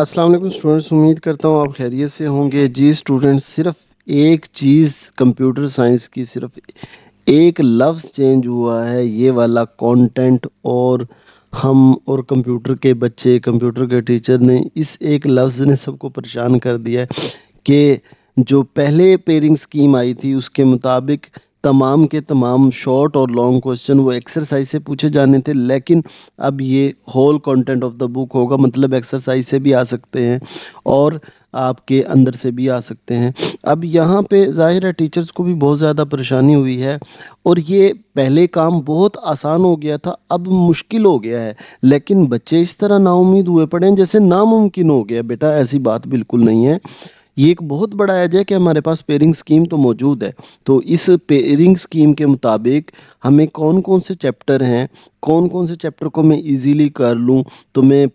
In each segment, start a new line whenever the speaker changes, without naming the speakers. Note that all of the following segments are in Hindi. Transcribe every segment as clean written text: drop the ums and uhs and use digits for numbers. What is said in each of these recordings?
अस्सलाम वालेकुम स्टूडेंट्स, उम्मीद करता हूँ आप खैरियत से होंगे। जी स्टूडेंट्स, सिर्फ एक चीज़ कंप्यूटर साइंस की, सिर्फ एक लफ्ज़ चेंज हुआ है, ये वाला कंटेंट। और हम और कंप्यूटर के बच्चे, कंप्यूटर के टीचर ने इस एक लफ्ज़ ने सबको परेशान कर दिया है कि जो पहले पेयरिंग स्कीम आई थी उसके मुताबिक तमाम के तमाम शॉर्ट और लॉन्ग क्वेश्चन वो एक्सरसाइज से पूछे जाने थे, लेकिन अब ये whole content of the book होगा। मतलब एक्सरसाइज से भी आ सकते हैं और आपके अंदर से भी आ सकते हैं। अब यहाँ पे ज़ाहिर है टीचर्स को भी बहुत ज़्यादा परेशानी हुई है, और ये पहले काम बहुत आसान हो गया था, अब मुश्किल हो गया है। लेकिन बच्चे इस तरह नाउम्मीद हुए पड़े हैं जैसे नामुमकिन हो गया। बेटा ऐसी बात बिल्कुल नहीं है। ये एक बहुत बड़ा एज है कि हमारे पास पेयरिंग स्कीम तो मौजूद है। तो इस पेयरिंग स्कीम के मुताबिक हमें कौन कौन से चैप्टर हैं, कौन कौन से चैप्टर को मैं इजीली कर लूँ, तो मैं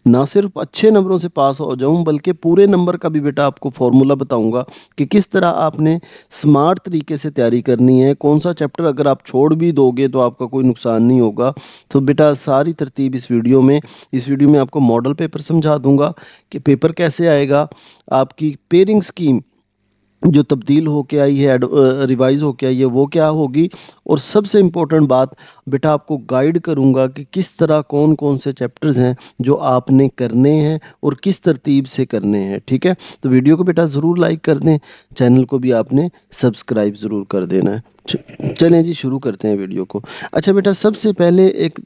ना सिर्फ अच्छे नंबरों से पास हो जाऊं बल्कि पूरे नंबर का भी बेटा आपको फॉर्मूला बताऊंगा कि किस तरह आपने स्मार्ट तरीके से तैयारी करनी है। कौन सा चैप्टर अगर आप छोड़ भी दोगे तो आपका कोई नुकसान नहीं होगा। तो बेटा सारी तरतीब इस वीडियो में आपको मॉडल पेपर समझा दूंगा कि पेपर कैसे आएगा, आपकी पेयरिंग स्कीम जो तब्दील होके आई है, रिवाइज होके आई है, वो क्या होगी। और सबसे इम्पोर्टेंट बात, बेटा आपको गाइड करूंगा कि किस तरह कौन कौन से चैप्टर्स हैं जो आपने करने हैं और किस तरतीब से करने हैं। ठीक है, तो वीडियो को बेटा ज़रूर लाइक कर दें, चैनल को भी आपने सब्सक्राइब ज़रूर कर देना है। चलें जी, शुरू करते हैं वीडियो को। अच्छा बेटा, सबसे पहले एक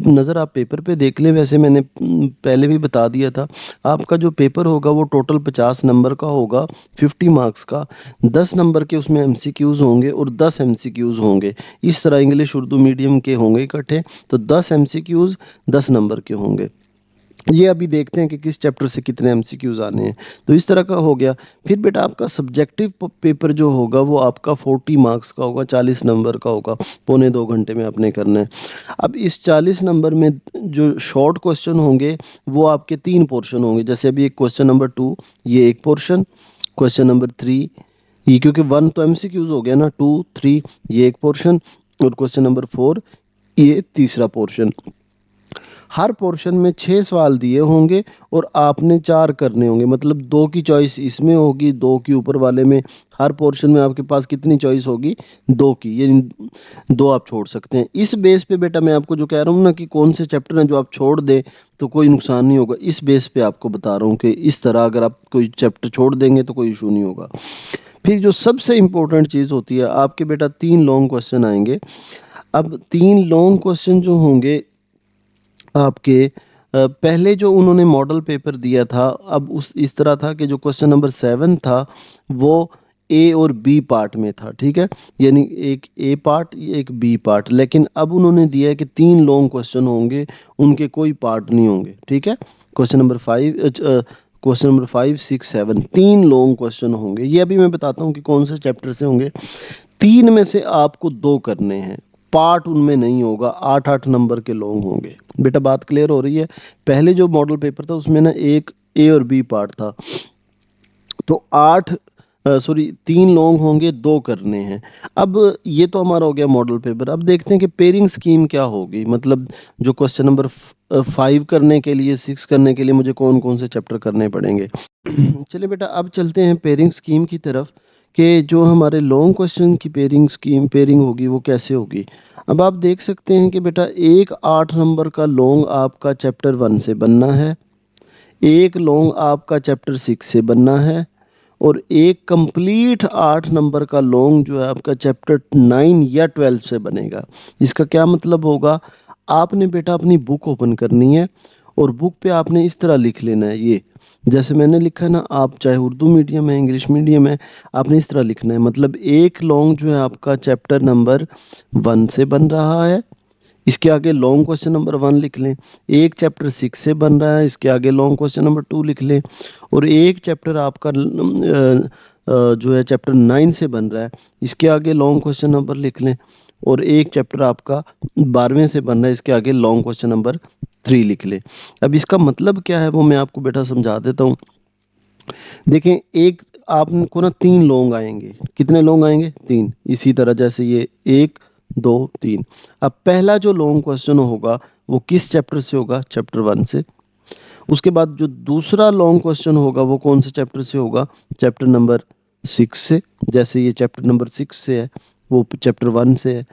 नज़र आप पेपर पे देख लें। वैसे मैंने पहले भी बता दिया था, आपका जो पेपर होगा वो टोटल 50 नंबर का होगा, 50 मार्क्स का। 10 नंबर के उसमें एमसीक्यूज़ होंगे और 10 एमसीक्यूज़ होंगे। इस तरह इंग्लिश उर्दू मीडियम के होंगे इकट्ठे, तो 10 एमसीक्यूज़ 10 नंबर के होंगे। ये अभी देखते हैं कि किस चैप्टर से कितने एमसीक्यूज आने हैं। तो इस तरह का हो गया। फिर बेटा आपका सब्जेक्टिव पेपर जो होगा वो आपका 40 मार्क्स का होगा, 40 नंबर का होगा। पौने 2 घंटे में आपने करना है। अब इस 40 नंबर में जो शॉर्ट क्वेश्चन होंगे वो आपके 3 पोर्शन होंगे। जैसे अभी एक क्वेश्चन नंबर 2, ये एक पोर्शन। क्वेश्चन नंबर 3, ये क्योंकि 1 तो एमसीक्यूज हो गया ना, 2 3 ये एक पोर्शन। और क्वेश्चन नंबर 4, ये तीसरा पोर्शन। हर पोर्शन में 6 सवाल दिए होंगे और आपने 4 करने होंगे। मतलब 2 की चॉइस इसमें होगी, 2 की ऊपर वाले में। हर पोर्शन में आपके पास कितनी चॉइस होगी? 2 की, यानी 2 आप छोड़ सकते हैं। इस बेस पे बेटा मैं आपको जो कह रहा हूँ ना कि कौन से चैप्टर हैं जो आप छोड़ दें तो कोई नुकसान नहीं होगा, इस बेस पे आपको बता रहा हूँ कि इस तरह अगर आप कोई चैप्टर छोड़ देंगे तो कोई इशू नहीं होगा। फिर जो सबसे इम्पोर्टेंट चीज़ होती है, आपके बेटा 3 लॉन्ग क्वेश्चन आएंगे। अब 3 लॉन्ग क्वेश्चन जो होंगे आपके, पहले जो उन्होंने मॉडल पेपर दिया था, अब उस इस तरह था कि जो क्वेश्चन नंबर 7 था वो ए और बी पार्ट में था। ठीक है, यानी एक ए पार्ट एक बी पार्ट। लेकिन अब उन्होंने दिया है कि 3 लॉन्ग क्वेश्चन होंगे, उनके कोई पार्ट नहीं होंगे। ठीक है, क्वेश्चन नंबर 5 6 7 3 लॉन्ग क्वेश्चन होंगे। ये अभी मैं बताता हूँ कि कौन से चैप्टर से होंगे। 3 में से आपको 2 करने हैं, पार्ट उनमें नहीं होगा। 8 8 नंबर के लॉन्ग होंगे। बेटा बात क्लियर हो रही है? पहले जो मॉडल पेपर था उसमें ना एक ए और बी पार्ट था, तो 3 लॉन्ग होंगे, 2 करने हैं। अब ये तो हमारा हो गया मॉडल पेपर। अब देखते हैं कि पेयरिंग स्कीम क्या होगी। मतलब जो क्वेश्चन नंबर 5 करने के लिए, 6 करने के लिए मुझे कौन कौन से चैप्टर करने पड़ेंगे। चलिए बेटा, अब चलते हैं पेयरिंग स्कीम की तरफ कि जो हमारे लॉन्ग क्वेश्चन की पेयरिंग होगी वो कैसे होगी। अब आप देख सकते हैं कि बेटा एक 8 नंबर का लॉन्ग आपका चैप्टर 1 से बनना है, एक लॉन्ग आपका चैप्टर 6 से बनना है, और एक कंप्लीट 8 नंबर का लॉन्ग जो है आपका चैप्टर 9 या 12 से बनेगा। इसका क्या मतलब होगा? आपने बेटा अपनी बुक ओपन करनी है और बुक पे आपने इस तरह लिख लेना है, ये जैसे मैंने लिखा है ना। आप चाहे उर्दू मीडियम है, इंग्लिश मीडियम है, आपने इस तरह लिखना है। मतलब एक लॉन्ग जो है आपका चैप्टर नंबर 1 से बन रहा है, इसके आगे लॉन्ग क्वेश्चन नंबर 1 लिख लें। एक चैप्टर 6 से बन रहा है, इसके आगे लॉन्ग क्वेश्चन नंबर 2 लिख लें। और एक चैप्टर आपका जो है चैप्टर 9 से बन रहा है, इसके आगे लॉन्ग क्वेश्चन नंबर लिख लें। और एक चैप्टर आपका 12वें से बन रहा है, इसके आगे लॉन्ग क्वेश्चन नंबर 3 लिख लें। अब इसका मतलब क्या है वो मैं आपको बेटा समझा देता हूँ। देखें, एक आपको ना 3 लॉन्ग आएंगे। कितने लॉन्ग आएंगे? 3। इसी तरह जैसे ये 1 2 3। अब पहला जो लॉन्ग क्वेश्चन होगा वो किस चैप्टर से होगा? चैप्टर 1 से। उसके बाद जो दूसरा लॉन्ग क्वेश्चन होगा वो कौन से चैप्टर से होगा, चैप्टर नंबर 6 से। जैसे ये चैप्टर नंबर 6 से है, वो चैप्टर 1 से है।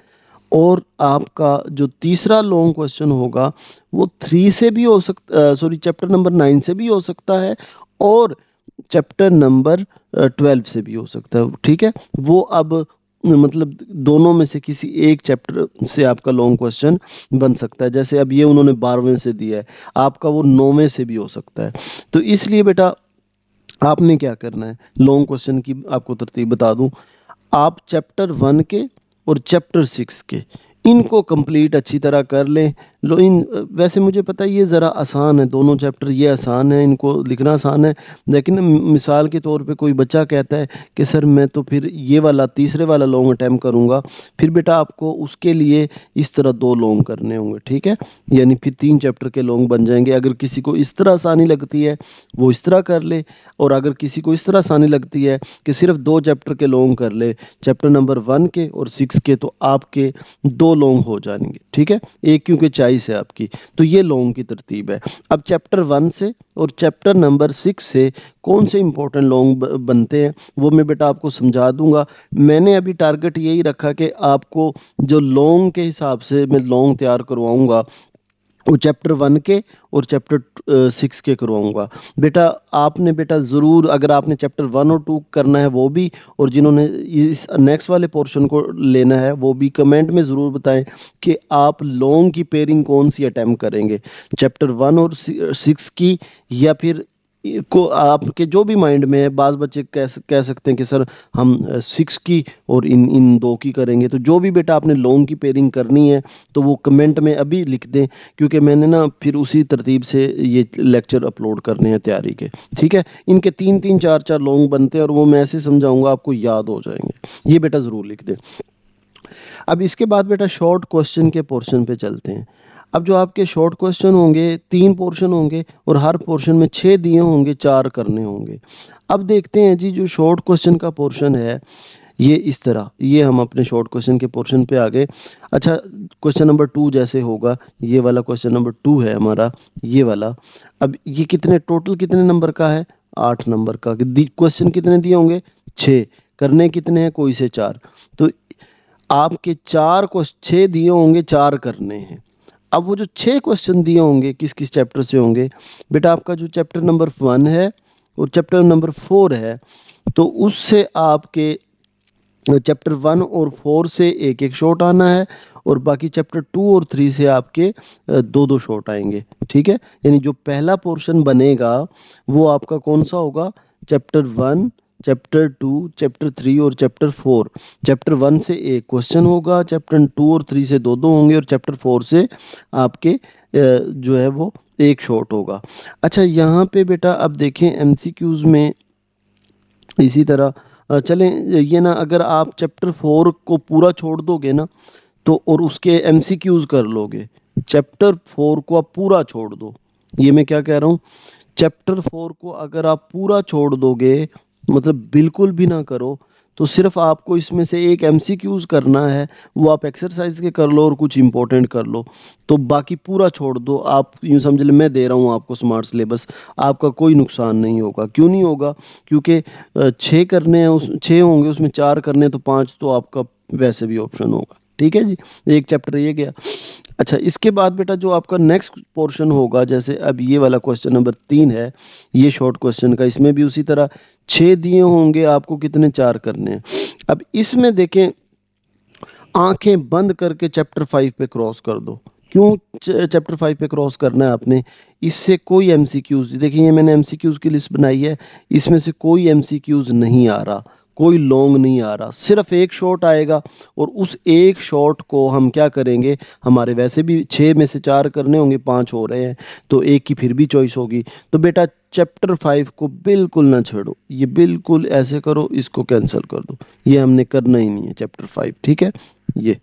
और आपका जो तीसरा लॉन्ग क्वेश्चन होगा वो 3 से भी हो सकता, सॉरी, चैप्टर नंबर 9 से भी हो सकता है, और चैप्टर नंबर 12 से भी हो सकता है। ठीक है, वो अब मतलब दोनों में से किसी एक चैप्टर से आपका लॉन्ग क्वेश्चन बन सकता है। जैसे अब ये उन्होंने 12वें से दिया है, आपका वो 9वें से भी हो सकता है। तो इसलिए बेटा आपने क्या करना है, लॉन्ग क्वेश्चन की आपको तरतीब बता दूं। आप चैप्टर 1 के और चैप्टर 6 के इनको कंप्लीट अच्छी तरह कर लें। लो इन वैसे मुझे पता है ये ज़रा आसान है, दोनों चैप्टर ये आसान है, इनको लिखना आसान है। लेकिन मिसाल के तौर पे कोई बच्चा कहता है कि सर मैं तो फिर ये वाला तीसरे वाला लॉन्ग अटैम्प्ट करूँगा, फिर बेटा आपको उसके लिए इस तरह 2 लॉन्ग करने होंगे। ठीक है, यानी फिर 3 चैप्टर के लॉन्ग बन जाएंगे। अगर किसी को इस तरह आसानी लगती है वो इस तरह कर ले, और अगर किसी को इस तरह आसानी लगती है कि सिर्फ 2 चैप्टर के लॉन्ग कर ले, चैप्टर नंबर 1 के और 6 के, तो आपके 2 लॉन्ग हो जाएंगे। ठीक है, एक क्योंकि चॉइस है आपकी, तो ये लॉन्ग की तरतीब है। अब चैप्टर 1 से और चैप्टर नंबर 6 से कौन से इंपॉर्टेंट लॉन्ग बनते हैं वो मैं बेटा आपको समझा दूंगा। मैंने अभी टारगेट यही रखा कि आपको जो लॉन्ग के हिसाब से मैं लॉन्ग तैयार करवाऊंगा वो चैप्टर 1 के और चैप्टर 6 के करवाऊंगा। बेटा आपने बेटा ज़रूर, अगर आपने चैप्टर 1 और 2 करना है वो भी, और जिन्होंने इस नेक्स्ट वाले पोर्शन को लेना है वो भी, कमेंट में ज़रूर बताएं कि आप लॉन्ग की पेयरिंग कौन सी अटैम्प्ट करेंगे, चैप्टर 1 और 6 की, या फिर को आपके जो भी माइंड में है। बाज़ बच्चे कह सकते हैं कि सर हम 6 की और इन इन 2 की करेंगे। तो जो भी बेटा आपने लॉन्ग की पेयरिंग करनी है तो वो कमेंट में अभी लिख दें, क्योंकि मैंने ना फिर उसी तरतीब से ये लेक्चर अपलोड करने हैं तैयारी के। ठीक है, इनके 3 3 4 4 लॉन्ग बनते हैं और वो मैं ऐसे समझाऊंगा आपको याद हो जाएंगे। ये बेटा ज़रूर लिख दें। अब इसके बाद बेटा शॉर्ट क्वेश्चन के पोर्शन पे चलते हैं। अब जो आपके शॉर्ट क्वेश्चन होंगे 3 पोर्शन होंगे और हर पोर्शन में 6 दिए होंगे, 4 करने होंगे। अब देखते हैं जी, जो शॉर्ट क्वेश्चन का पोर्शन है ये इस तरह, ये हम अपने शॉर्ट क्वेश्चन के पोर्शन पे आ गए। अच्छा, क्वेश्चन नंबर 2 जैसे होगा, ये वाला क्वेश्चन नंबर 2 है हमारा, ये वाला। अब ये कितने टोटल कितने नंबर का है, 8 नंबर का। क्वेश्चन कितने दिए होंगे, 6। करने कितने हैं, कोई से 4। तो आपके 4 क्वेश्चन 6 दिए होंगे, 4 करने हैं। अब वो जो 6 क्वेश्चन दिए होंगे किस किस चैप्टर से होंगे, बेटा आपका जो चैप्टर नंबर 1 है और चैप्टर नंबर 4 है, तो उससे आपके चैप्टर 1 और 4 से एक एक शॉट आना है, और बाकी चैप्टर 2 और 3 से आपके 2 2 शॉट आएंगे। ठीक है, यानी जो पहला पोर्शन बनेगा वो आपका कौन सा होगा, चैप्टर 1, चैप्टर 2, चैप्टर 3 और चैप्टर 4। चैप्टर 1 से एक क्वेश्चन होगा, चैप्टर 2 और 3 से 2 2 होंगे, और चैप्टर 4 से आपके जो है वो एक शॉट होगा। अच्छा, यहाँ पे बेटा अब देखें एमसीक्यूज में इसी तरह चलें, ये ना, अगर आप चैप्टर 4 को पूरा छोड़ दोगे ना, तो और उसके एमसीक्यूज कर लोगे, चैप्टर 4 को आप पूरा छोड़ दो। ये मैं क्या कह रहा हूँ, चैप्टर 4 को अगर आप पूरा छोड़ दोगे, मतलब बिल्कुल भी ना करो, तो सिर्फ आपको इसमें से एक एमसीक्यूज करना है, वो आप एक्सरसाइज के कर लो और कुछ इंपॉर्टेंट कर लो। तो बाकी पूरा छोड़ दो। आप यूँ समझ ले मैं दे रहा हूँ आपको स्मार्ट सिलेबस, आपका कोई नुकसान नहीं होगा। क्यों नहीं होगा, क्योंकि 6 करने हैं, उस 6 होंगे उसमें 4 करने हैं, तो 5 तो आपका वैसे भी ऑप्शन होगा। ठीक है जी, एक चैप्टर ये गया। अच्छा, इसके बाद बेटा जो आपका नेक्स्ट पोर्शन होगा, जैसे अब ये वाला क्वेश्चन नंबर 3 है, ये शॉर्ट क्वेश्चन का, इसमें भी उसी तरह 6 दिए होंगे, आपको कितने 4 करने हैं। अब इसमें देखें, आंखें बंद करके चैप्टर 5 पे क्रॉस कर दो। क्यों चैप्टर 5 पे क्रॉस करना है आपने, इससे कोई एमसीक्यूज, देखिए ये मैंने एमसीक्यूज की लिस्ट बनाई है, इसमें से कोई एमसीक्यूज नहीं आ रहा, कोई लॉन्ग नहीं आ रहा, सिर्फ एक शॉट आएगा। और उस एक शॉट को हम क्या करेंगे, हमारे वैसे भी 6 में से 4 करने होंगे, 5 हो रहे हैं, तो एक की फिर भी चॉइस होगी। तो बेटा चैप्टर 5 को बिल्कुल ना छेड़ो, ये बिल्कुल ऐसे करो, इसको कैंसिल कर दो, ये हमने करना ही नहीं है चैप्टर 5। ठीक है, ये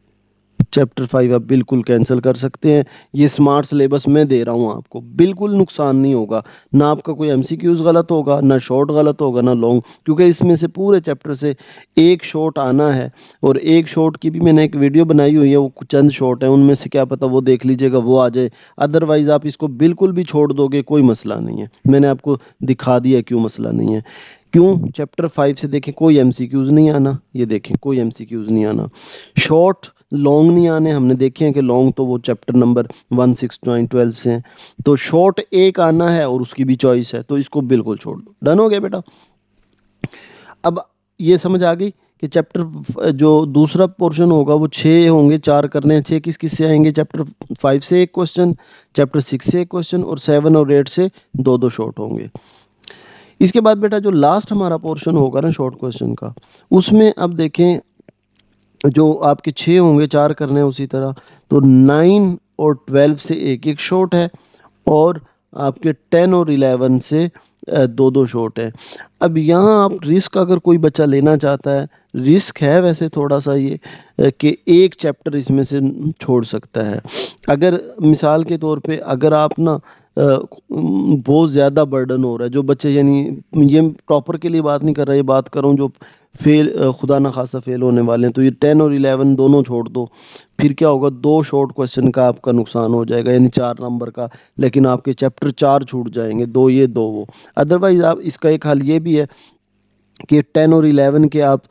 चैप्टर 5 आप बिल्कुल कैंसिल कर सकते हैं। ये स्मार्ट सिलेबस मैं दे रहा हूँ आपको, बिल्कुल नुकसान नहीं होगा। ना आपका कोई एमसीक्यूज गलत होगा, ना शॉर्ट गलत होगा, ना लॉन्ग, क्योंकि इसमें से पूरे चैप्टर से एक शॉर्ट आना है। और एक शॉर्ट की भी मैंने एक वीडियो बनाई हुई है, वो चंद शॉर्ट है, उनमें से क्या पता वो देख लीजिएगा वो आ जाए। अदरवाइज आप इसको बिल्कुल भी छोड़ दोगे कोई मसला नहीं है। मैंने आपको दिखा दिया क्यों मसला नहीं है। क्यों? चैप्टर 5 से देखें कोई एमसीक्यूज नहीं आना, ये देखें कोई एमसीक्यूज नहीं आना। शॉर्ट लॉन्ग नहीं आने, हमने देखे हैं कि लॉन्ग तो वो चैप्टर नंबर 1 6 9 12 से हैं। तो शॉर्ट एक आना है और उसकी भी चॉइस है, तो इसको बिल्कुल छोड़ दो। डन हो गया बेटा? अब ये समझ आ गई कि चैप्टर जो दूसरा पोर्शन होगा वो 6 होंगे, 4 करने हैं। 6 किस किस से आएंगे? चैप्टर 5 से एक क्वेश्चन, चैप्टर 6 से एक क्वेश्चन, और 7 और 8 से दो दो शॉर्ट होंगे। इसके बाद बेटा जो लास्ट हमारा पोर्शन होगा ना शॉर्ट क्वेश्चन का, उसमें अब देखें जो आपके 6 होंगे, 4 करने हैं उसी तरह। तो 9 और 12 से एक एक शॉर्ट है, और आपके 10 और 11 से दो दो शॉर्ट है। अब यहाँ आप रिस्क, अगर कोई बच्चा लेना चाहता है, रिस्क है वैसे थोड़ा सा ये कि एक चैप्टर इसमें से छोड़ सकता है। अगर मिसाल के तौर पे अगर आप ना बहुत ज़्यादा बर्डन हो रहा है जो बच्चे, यानी ये टॉपर के लिए बात नहीं कर रहा, ये बात कर रहा हूँ जो फेल, खुदा ना खासा फेल होने वाले हैं, तो ये 10 और 11 दोनों छोड़ दो। फिर क्या होगा? दो शॉर्ट क्वेश्चन का आपका नुकसान हो जाएगा, यानी 4 नंबर का। लेकिन आपके चैप्टर 4 छूट जाएंगे, दो ये दो वो। अदरवाइज आप इसका एक हल ये भी है कि 10 और 11 के आप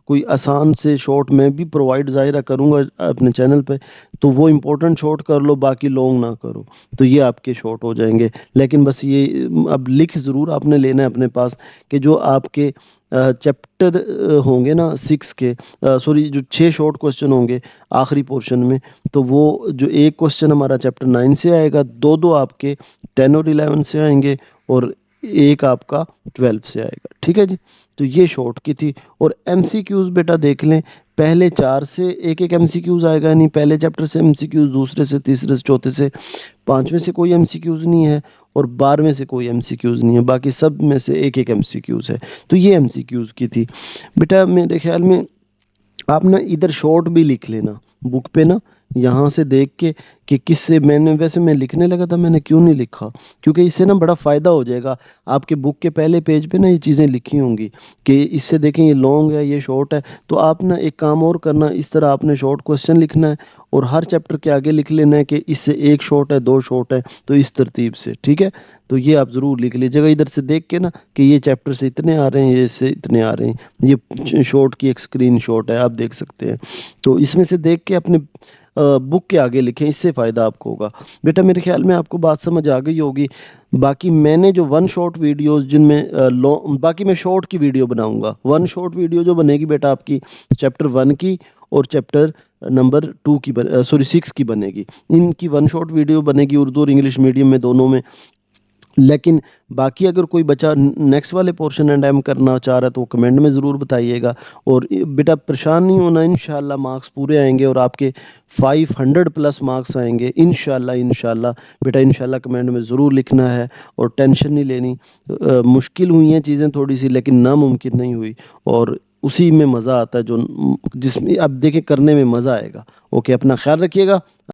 कोई आसान से शॉर्ट मैं भी प्रोवाइड ज़ाहिर करूँगा अपने चैनल पे, तो वो इम्पोर्टेंट शॉर्ट कर लो, बाकी लॉन्ग ना करो, तो ये आपके शॉर्ट हो जाएंगे। लेकिन बस ये अब लिख ज़रूर आपने लेना है अपने पास कि जो आपके चैप्टर होंगे ना 6 के, सॉरी जो 6 शॉर्ट क्वेश्चन होंगे आखिरी पोर्शन में, तो वो जो एक क्वेश्चन हमारा चैप्टर 9 से आएगा, दो दो आपके 10 और 11 से आएंगे, और एक आपका 12 से आएगा। ठीक है जी? तो ये शॉर्ट की थी। और एमसीक्यूज बेटा देख लें, पहले 4 से एक एक एमसीक्यूज आएगा, नहीं पहले चैप्टर से एमसीक्यूज, दूसरे से, तीसरे से, चौथे से, पांचवें से कोई एमसीक्यूज नहीं है, और 12वें से कोई एमसीक्यूज नहीं है। बाकी सब में से एक एक एमसीक्यूज है। तो ये एमसीक्यूज की थी बेटा। मेरे ख्याल में आप ना इधर शॉर्ट भी लिख लेना बुक पे ना, यहाँ से देख के कि किससे मैंने, वैसे मैं लिखने लगा था, मैंने क्यों नहीं लिखा, क्योंकि इससे ना बड़ा फ़ायदा हो जाएगा। आपके बुक के पहले पेज पे ना ये चीज़ें लिखी होंगी कि इससे देखें ये लॉन्ग है, ये शॉर्ट है। तो आप ना एक काम और करना, इस तरह आपने शॉर्ट क्वेश्चन लिखना है, और हर चैप्टर के आगे लिख लेना है कि इससे एक शॉर्ट है, दो शॉर्ट है, तो इस तरतीब से। ठीक है? तो ये आप ज़रूर लिख लीजिएगा इधर से देख के ना कि ये चैप्टर से इतने आ रहे हैं, ये इससे इतने आ रहे हैं। ये शॉर्ट की एक स्क्रीन शॉट है, आप देख सकते हैं। तो इसमें से देख के अपने बुक के आगे लिखें, इससे फ़ायदा आपको होगा। बेटा मेरे ख्याल में आपको बात समझ आ गई होगी। बाकी मैंने जो वन शॉट वीडियोस जिनमें बाकी मैं शॉर्ट की वीडियो बनाऊंगा। वन शॉट वीडियो जो बनेगी बेटा आपकी चैप्टर 1 की और चैप्टर नंबर 2 की, सॉरी 6 की बनेगी। इनकी वन शॉट वीडियो बनेगी उर्दू और इंग्लिश मीडियम में दोनों में। लेकिन बाकी अगर कोई बच्चा नेक्स्ट वाले पोर्शन एंड एम करना चाह रहा है तो वो कमेंट में ज़रूर बताइएगा। और बेटा परेशान नहीं होना, इंशाल्लाह मार्क्स पूरे आएंगे और आपके 500 प्लस मार्क्स आएंगे इंशाल्लाह। इंशाल्लाह बेटा, इंशाल्लाह कमेंट में ज़रूर लिखना है, और टेंशन नहीं लेनी। मुश्किल हुई हैं चीज़ें थोड़ी सी, लेकिन नामुमकिन नहीं हुई, और उसी में मज़ा आता है जो जिसमें अब देखिए करने में मज़ा आएगा। ओके, अपना ख्याल रखिएगा।